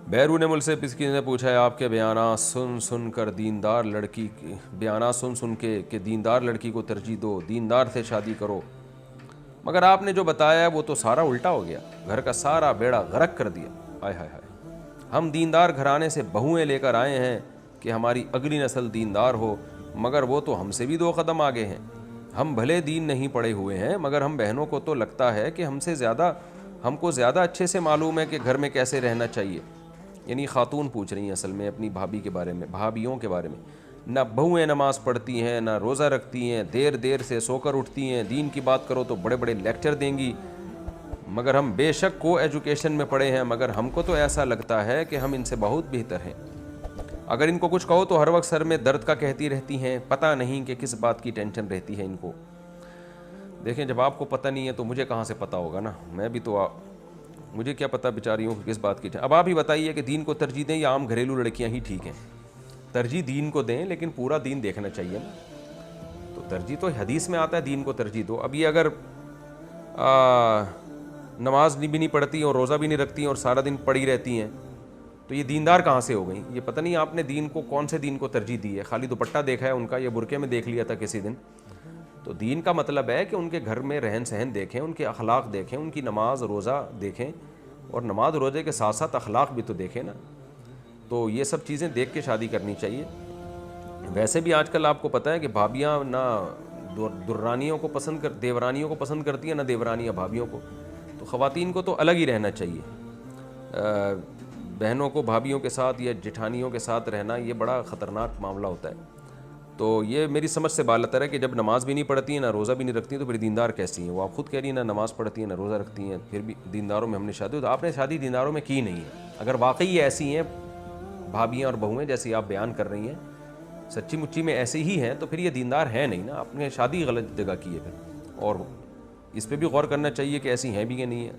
बैरून मुल्क से किसी ने पूछा है आपके बयाना सुन सुन कर दीनदार लड़की बयाना सुन सुन के दीनदार लड़की को तरजीह दो, दीनदार से शादी करो, मगर आपने जो बताया है वो तो सारा उल्टा हो गया, घर का सारा बेड़ा गर्क कर दिया। हाय हाय हाय, हम दीनदार घराने से बहुएं लेकर आए हैं कि हमारी अगली नस्ल दीनदार हो, मगर वो तो हमसे भी 2 कदम आगे हैं। हम भले दीन नहीं पढ़े हुए हैं, मगर हम बहनों को तो लगता है कि हमको ज़्यादा अच्छे से मालूम है कि घर में कैसे रहना चाहिए। यानी खातून पूछ रही हैं असल में अपनी भाभी के बारे में, भाभियों के बारे में। ना बहुएं नमाज़ पढ़ती हैं, ना रोज़ा रखती हैं, देर देर से सोकर उठती हैं, दीन की बात करो तो बड़े बड़े लेक्चर देंगी, मगर हम बेशक को एजुकेशन में पढ़े हैं, मगर हमको तो ऐसा लगता है कि हम इनसे बहुत बेहतर हैं। अगर इनको कुछ कहो तो हर वक्त सर में दर्द का कहती रहती हैं, पता नहीं कि किस बात की टेंशन रहती है इनको। देखें, जब आपको पता नहीं है तो मुझे कहाँ से पता होगा ना, मैं भी तो मुझे क्या पता बेचारियों को किस बात की। अब आप ही बताइए कि दीन को तरजीह दें या आम घरेलू लड़कियां ही ठीक हैं? तरजीह दीन को दें, लेकिन पूरा दीन देखना चाहिए ना। तो तरजीह तो हदीस में आता है दीन को तरजीह दो। अब ये अगर नमाज भी नहीं पढ़ती और रोज़ा भी नहीं रखती और सारा दिन पड़ी रहती हैं, तो ये दीनदार कहाँ से हो गई? ये पता नहीं आपने दीन को कौन से दीन को तरजीह दी है। खाली दुपट्टा देखा है उनका, या बुरके में देख लिया था किसी दिन। तो दीन का मतलब है कि उनके घर में रहन सहन देखें, उनके अखलाक देखें, उनकी नमाज रोज़ा देखें, और नमाज रोज़े के साथ साथ अखलाक भी तो देखें ना। तो ये सब चीज़ें देख के शादी करनी चाहिए। वैसे भी आजकल आपको पता है कि भाभियाँ ना दुर्रानियों को पसंद कर देवरानियों को पसंद करती हैं, ना देवरानियाँ भाभियों को। तो ख़वातीन को तो अलग ही रहना चाहिए। बहनों को भाभियों के साथ या जेठानियों के साथ रहना ये बड़ा ख़तरनाक मामला होता है। तो ये मेरी समझ से बालतर है कि जब नमाज़ भी नहीं पढ़ती हैं, ना रोज़ा भी नहीं रखती हैं, तो फिर दीनदार कैसी हैं? वो आप खुद कह रही हैं ना नमाज़ पढ़ती हैं ना रोज़ा रखती हैं, फिर भी दीनदारों में हमने शादी। तो आपने शादी दीनदारों में की नहीं है। अगर वाकई ऐसी हैं भाभियाँ और बहुएँ जैसी आप बयान कर रही हैं, सच्ची मुच्ची में ऐसे ही हैं, तो फिर ये दीनदार है नहीं ना, आपने शादी गलत जगह की है फिर। और इस पर भी गौर करना चाहिए कि ऐसी हैं भी या नहीं है।